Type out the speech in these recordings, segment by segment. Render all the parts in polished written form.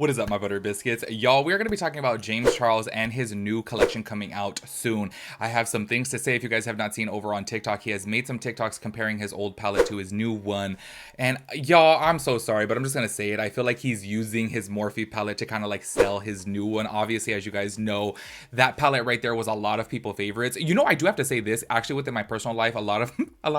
What is up, my butter biscuits? Y'all, we are going to be talking about James Charles and his new collection coming out soon. I have some things to say if you guys have not seen over on TikTok. He has made some TikToks comparing his old palette to his new one. And y'all, I'm so sorry, but I'm just going to say it. I feel like he's using his Morphe palette to kind of like sell his new one. Obviously, as you guys know, that palette right there was a lot of people favorites. You know, I do have to say this, actually within my personal life, a lot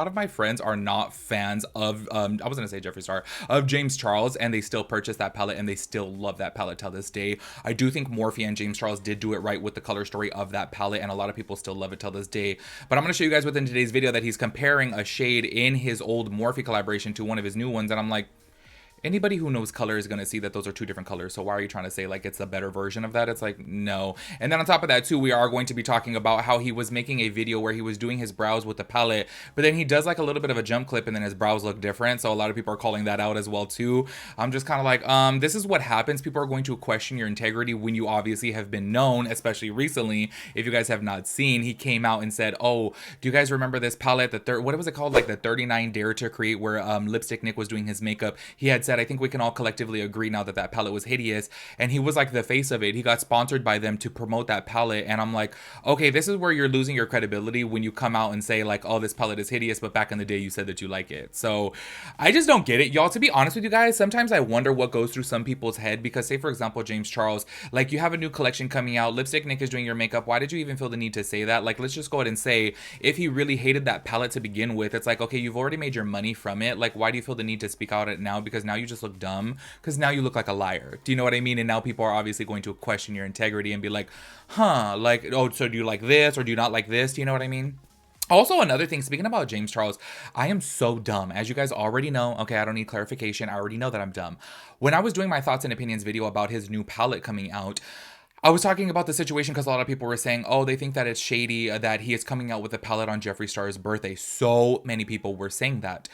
of my friends are not fans of, I was going to say Jeffree Star, of James Charles, and they still purchase that palette and they still love that palette till this day. I do think Morphe and James Charles did do it right with the color story of that palette, and a lot of people still love it till this day. But I'm going to show you guys within today's video that he's comparing a shade in his old Morphe collaboration to one of his new ones, and I'm like, anybody who knows color is going to see that those are two different colors. So why are you trying to say like it's a better version of that? It's like, no. And then on top of that too, we are going to be talking about how he was making a video where he was doing his brows with the palette, but then he does like a little bit of a jump clip and then his brows look different. So a lot of people are calling that out as well too. I'm just kind of like, this is what happens. People are going to question your integrity when you obviously have been known, especially recently. If you guys have not seen, he came out and said, oh, do you guys remember this palette? What was it called? Like the 39 Dare to Create, where Lipstick Nick was doing his makeup. He had said, I think we can all collectively agree now that that palette was hideous, and he was like the face of it. He got sponsored by them to promote that palette, and I'm like, okay, this is where you're losing your credibility when you come out and say like, oh, this palette is hideous, but back in the day you said that you like it. So I just don't get it, y'all. To be honest with you guys, sometimes I wonder what goes through some people's head, because say for example James Charles, like you have a new collection coming out, Lipstick Nick is doing your makeup, why did you even feel the need to say that? Like, let's just go ahead and say, if he really hated that palette to begin with, it's like, okay, you've already made your money from it, like why do you feel the need to speak out it now? Because now you just look dumb, because now you look like a liar. Do you know what I mean? And now people are obviously going to question your integrity and be like, huh, like, oh, so do you like this or do you not like this? Do you know what I mean? Also, another thing, speaking about James Charles, I am so dumb. As you guys already know, okay, I don't need clarification. I already know that I'm dumb. When I was doing my thoughts and opinions video about his new palette coming out, I was talking about the situation because a lot of people were saying, oh, they think that it's shady that he is coming out with a palette on Jeffree Star's birthday. So many people were saying that.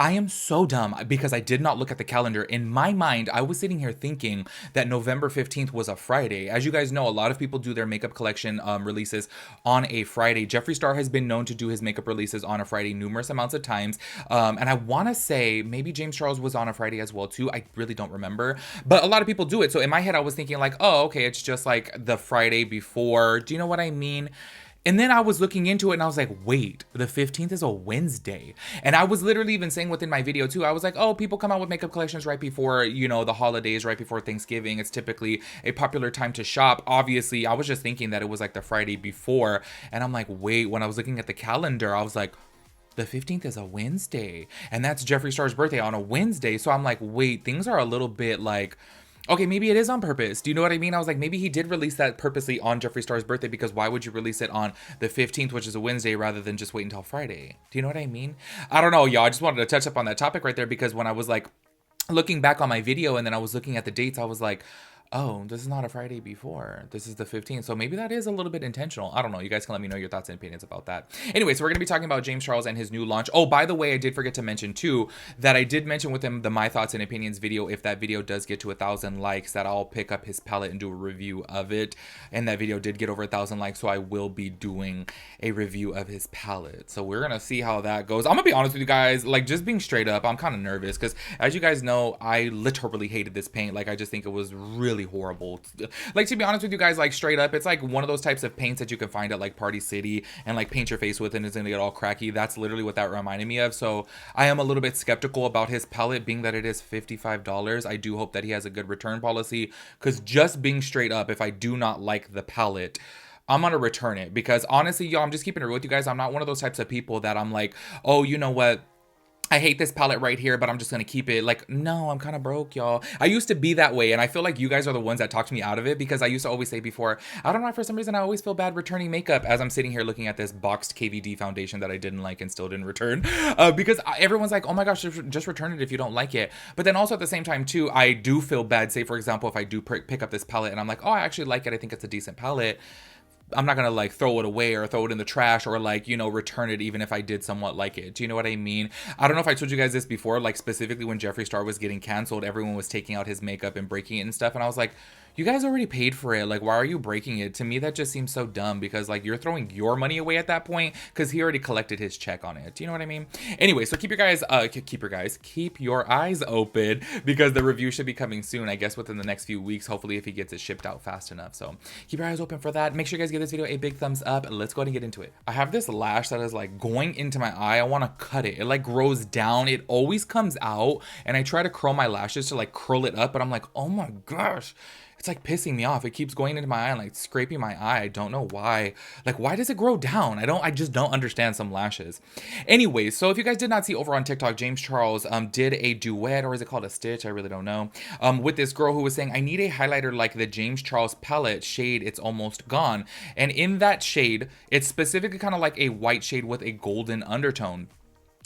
I am so dumb because I did not look at the calendar. In my mind, I was sitting here thinking that November 15th was a Friday. As you guys know, a lot of people do their makeup collection releases on a Friday. Jeffree Star has been known to do his makeup releases on a Friday numerous amounts of times. And I want to say maybe James Charles was on a Friday as well too. I really don't remember. But a lot of people do it. So in my head, I was thinking like, oh, okay, it's just like the Friday before. Do you know what I mean? And then I was looking into it and I was like, wait, the 15th is a Wednesday. And I was literally even saying within my video too, I was like, oh, people come out with makeup collections right before, you know, the holidays, right before Thanksgiving. It's typically a popular time to shop. Obviously, I was just thinking that it was like the Friday before. And I'm like, wait, when I was looking at the calendar, I was like, the 15th is a Wednesday. And that's Jeffree Star's birthday on a Wednesday. So I'm like, wait, things are a little bit like, okay, maybe it is on purpose. Do you know what I mean? I was like, maybe he did release that purposely on Jeffree Star's birthday, because why would you release it on the 15th, which is a Wednesday, rather than just wait until Friday? Do you know what I mean? I don't know, y'all. I just wanted to touch up on that topic right there, because when I was like looking back on my video and then I was looking at the dates, I was like, oh, this is not a Friday before. This is the 15th. So maybe that is a little bit intentional. I don't know. You guys can let me know your thoughts and opinions about that. Anyway, so we're going to be talking about James Charles and his new launch. Oh, by the way, I did forget to mention too, that I did mention with him the My Thoughts and Opinions video. If that video does get to 1,000 likes, that I'll pick up his palette and do a review of it. And that video did get over 1,000 likes, so I will be doing a review of his palette. So we're going to see how that goes. I'm going to be honest with you guys, like just being straight up, I'm kind of nervous because as you guys know, I literally hated this paint. Like I just think it was really horrible. Like, to be honest with you guys, like straight up, it's like one of those types of paints that you can find at like Party City and like paint your face with and it's gonna get all cracky. That's literally what that reminded me of. So I am a little bit skeptical about his palette, being that it is $55. I do hope that he has a good return policy, because just being straight up, if I do not like the palette, I'm gonna return it. Because honestly, y'all, I'm just keeping it real with you guys. I'm not one of those types of people that I'm like, oh, you know what, I hate this palette right here, but I'm just gonna keep it. Like, no, I'm kind of broke, y'all. I used to be that way, and I feel like you guys are the ones that talked me out of it, because I used to always say before, I don't know, for some reason I always feel bad returning makeup, as I'm sitting here looking at this boxed KVD foundation that I didn't like and still didn't return, because everyone's like, oh my gosh, just return it if you don't like it. But then also at the same time too, I do feel bad, say for example, if I do pick up this palette and I'm like, oh, I actually like it, I think it's a decent palette, I'm not gonna like throw it away or throw it in the trash or like, you know, return it even if I did somewhat like it. Do you know what I mean? I don't know if I told you guys this before, like specifically when Jeffree Star was getting canceled, everyone was taking out his makeup and breaking it and stuff, and I was like, you guys already paid for it. Like, why are you breaking it? To me, that just seems so dumb because like you're throwing your money away at that point because he already collected his check on it. Do you know what I mean? Anyway, so keep your eyes open because the review should be coming soon. I guess within the next few weeks, hopefully if he gets it shipped out fast enough. So keep your eyes open for that. Make sure you guys give this video a big thumbs up. Let's go ahead and get into it. I have this lash that is like going into my eye. I want to cut it. It like grows down. It always comes out, and I try to curl my lashes to like curl it up, but I'm like, oh my gosh, it's like pissing me off. It keeps going into my eye and like scraping my eye. I don't know why. Like, why does it grow down? I just don't understand some lashes. Anyways, so if you guys did not see over on TikTok, James Charles did a duet, or is it called a stitch? I really don't know. With this girl who was saying, I need a highlighter like the James Charles palette shade, It's Almost Gone. And in that shade, it's specifically kind of like a white shade with a golden undertone.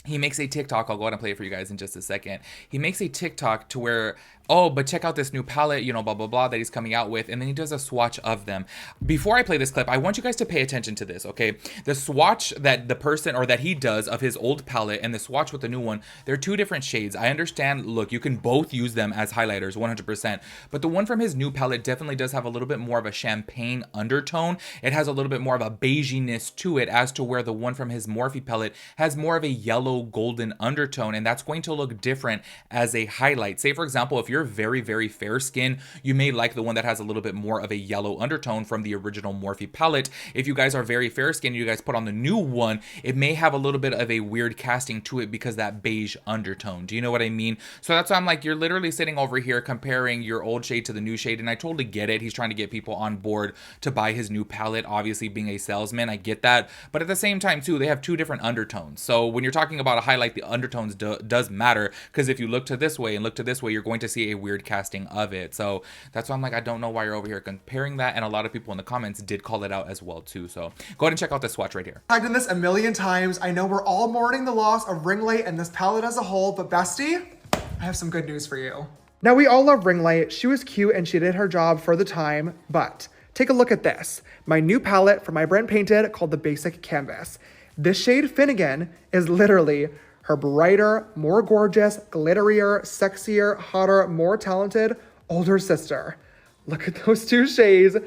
He makes a TikTok, I'll go ahead and play it for you guys in just a second. He makes a TikTok to where, oh, but check out this new palette, you know, blah, blah, blah, that he's coming out with. And then he does a swatch of them. Before I play this clip, I want you guys to pay attention to this, okay? The swatch that the person, or that he does of his old palette and the swatch with the new one, they're two different shades. I understand, look, you can both use them as highlighters, 100%. But the one from his new palette definitely does have a little bit more of a champagne undertone. It has a little bit more of a beiginess to it, as to where the one from his Morphe palette has more of a yellow golden undertone, and that's going to look different as a highlight. Say for example, if you're very, very fair skin, you may like the one that has a little bit more of a yellow undertone from the original Morphe palette. If you guys are very fair skin, you guys put on the new one, it may have a little bit of a weird casting to it because that beige undertone. Do you know what I mean? So that's why I'm like, you're literally sitting over here comparing your old shade to the new shade, and I totally get it. He's trying to get people on board to buy his new palette, obviously being a salesman, I get that. But at the same time too, they have two different undertones. So when you're talking about a highlight, the undertones does matter, because if you look to this way and look to this way, you're going to see a weird casting of it. So that's why I'm like, I don't know why you're over here comparing that, and a lot of people in the comments did call it out as well too. So go ahead and check out this swatch right here. I've done this a million times. I know we're all mourning the loss of ring light and this palette as a whole, but bestie, I have some good news for you. Now, we all love ring light. She was cute and she did her job for the time, but take a look at this. My new palette from my brand Painted, called the Basic Canvas. This shade Finnegan is literally her brighter, more gorgeous, glitterier, sexier, hotter, more talented older sister. Look at those two shades.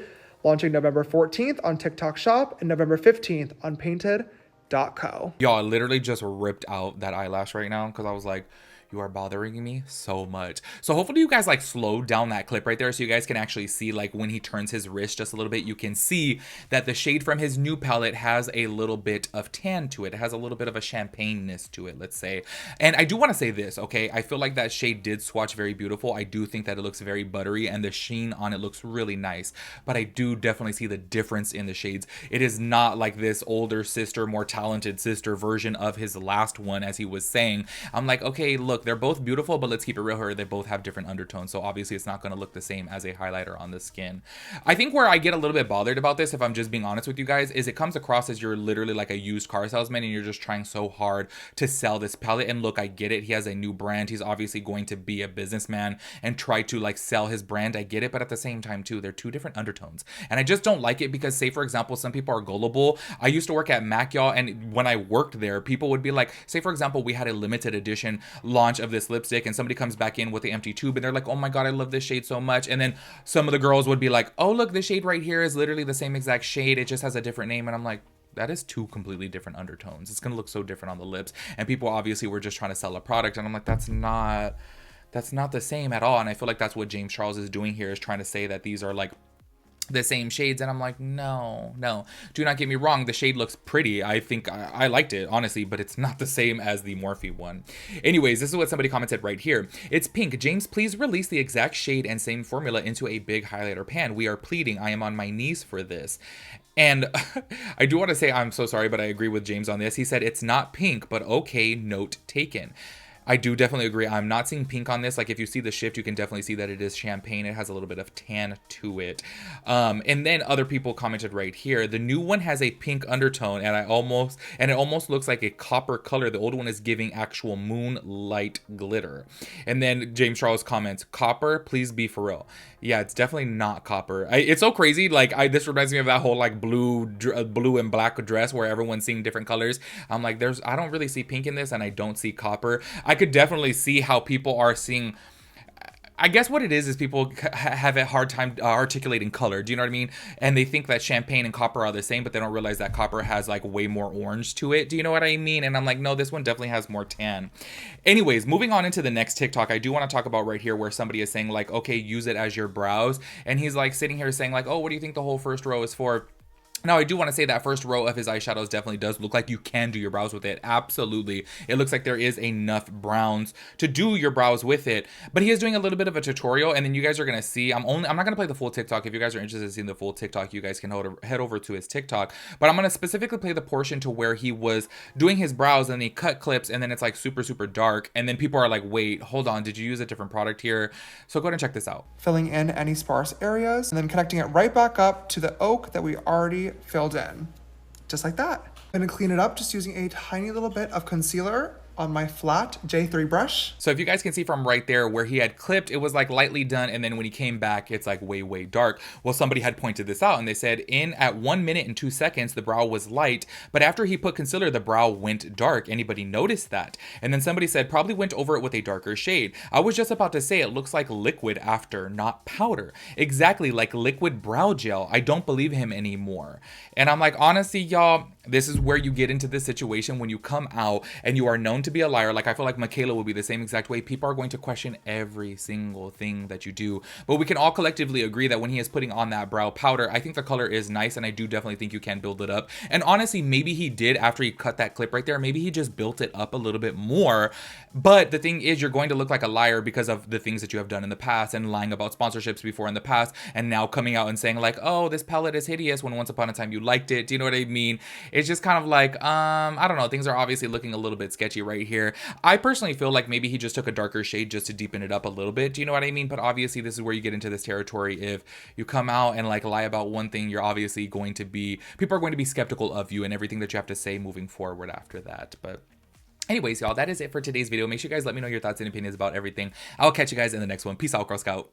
Launching November 14th on TikTok Shop and November 15th on Painted.co. Y'all, I literally just ripped out that eyelash right now because I was like, you are bothering me so much. So hopefully you guys like slowed down that clip right there so you guys can actually see, like, when he turns his wrist just a little bit, you can see that the shade from his new palette has a little bit of tan to it. It has a little bit of a champagne-ness to it, let's say. And I do want to say this, okay? I feel like that shade did swatch very beautiful. I do think that it looks very buttery and the sheen on it looks really nice. But I do definitely see the difference in the shades. It is not like this older sister, more talented sister version of his last one, as he was saying. I'm like, okay, look, they're both beautiful, but let's keep it real here. They both have different undertones, so obviously it's not going to look the same as a highlighter on the skin. I think where I get a little bit bothered about this, if I'm just being honest with you guys, is it comes across as you're literally like a used car salesman and you're just trying so hard to sell this palette. And look, I get it. He has a new brand. He's obviously going to be a businessman and try to like sell his brand. I get it, but at the same time too, they're two different undertones. And I just don't like it because, say for example, some people are gullible. I used to work at MAC, y'all, and when I worked there, people would be like, say for example, we had a limited edition launch of this lipstick and somebody comes back in with the empty tube and they're like, oh my god, I love this shade so much. And then some of the girls would be like, oh look, this shade right here is literally the same exact shade, it just has a different name. And I'm like, that is two completely different undertones. It's gonna look so different on the lips. And people obviously were just trying to sell a product, and I'm like, that's not the same at all. And I feel like that's what James Charles is doing here, is trying to say that these are like the same shades. And I'm like, no, do not get me wrong, the shade looks pretty. I think I liked it, honestly, but it's not the same as the Morphe one. Anyways, this is what somebody commented right here. It's pink. James, please release the exact shade and same formula into a big highlighter pan. We are pleading. I am on my knees for this. And I do want to say I'm so sorry, but I agree with James on this. He said it's not pink, but okay, note taken. I do definitely agree. I'm not seeing pink on this. Like, if you see the shift, you can definitely see that it is champagne. It has a little bit of tan to it. And then other people commented right here. The new one has a pink undertone, and it almost looks like a copper color. The old one is giving actual moonlight glitter. And then James Charles comments, copper, please be for real. Yeah, it's definitely not copper. It's so crazy. Like, this reminds me of that whole like blue and black dress where everyone's seeing different colors. I'm like, I don't really see pink in this, and I don't see copper. I could definitely see how people are seeing. I guess what it is people have a hard time articulating color. Do you know what I mean? And they think that champagne and copper are the same, but they don't realize that copper has like way more orange to it. Do you know what I mean? And I'm like, no, this one definitely has more tan. Anyways, moving on into the next TikTok, I do want to talk about right here where somebody is saying like, okay, use it as your brows. And he's like sitting here saying like, oh, what do you think the whole first row is for? Now, I do want to say that first row of his eyeshadows definitely does look like you can do your brows with it. Absolutely. It looks like there is enough browns to do your brows with it. But he is doing a little bit of a tutorial, and then you guys are going to see. I'm not going to play the full TikTok. If you guys are interested in seeing the full TikTok, you guys can head over to his TikTok. But I'm going to specifically play the portion to where he was doing his brows, and he cut clips, and then it's like super, super dark. And then people are like, wait, hold on. Did you use a different product here? So go ahead and check this out. Filling in any sparse areas, and then connecting it right back up to the oak that we already filled in, just like that. I'm gonna clean it up just using a tiny little bit of concealer on my flat J3 brush. So if you guys can see from right there where he had clipped, it was like lightly done, and then when he came back, it's like way dark. Well, somebody had pointed this out, and they said at 1 minute and 2 seconds the brow was light, but after he put concealer the brow went dark. Anybody noticed that? And then somebody said probably went over it with a darker shade. I was just about to say it looks like liquid after, not powder. Exactly, like liquid brow gel. I don't believe him anymore. And I'm like, honestly, y'all, this is where you get into this situation when you come out and you are known to be a liar. Like, I feel like Michaela will be the same exact way. People are going to question every single thing that you do. But we can all collectively agree that when he is putting on that brow powder, I think the color is nice, and I do definitely think you can build it up. And honestly, maybe he did after he cut that clip right there. Maybe he just built it up a little bit more. But the thing is, you're going to look like a liar because of the things that you have done in the past and lying about sponsorships before in the past, and now coming out and saying like, oh, this palette is hideous when once upon a time you liked it. Do you know what I mean? It's just kind of like, I don't know. Things are obviously looking a little bit sketchy right here. I personally feel like maybe he just took a darker shade just to deepen it up a little bit. Do you know what I mean? But obviously this is where you get into this territory. If you come out and like lie about one thing, you're obviously going to be, people are going to be skeptical of you and everything that you have to say moving forward after that. But anyways, y'all, that is it for today's video. Make sure you guys let me know your thoughts and opinions about everything. I'll catch you guys in the next one. Peace out, Girl Scout.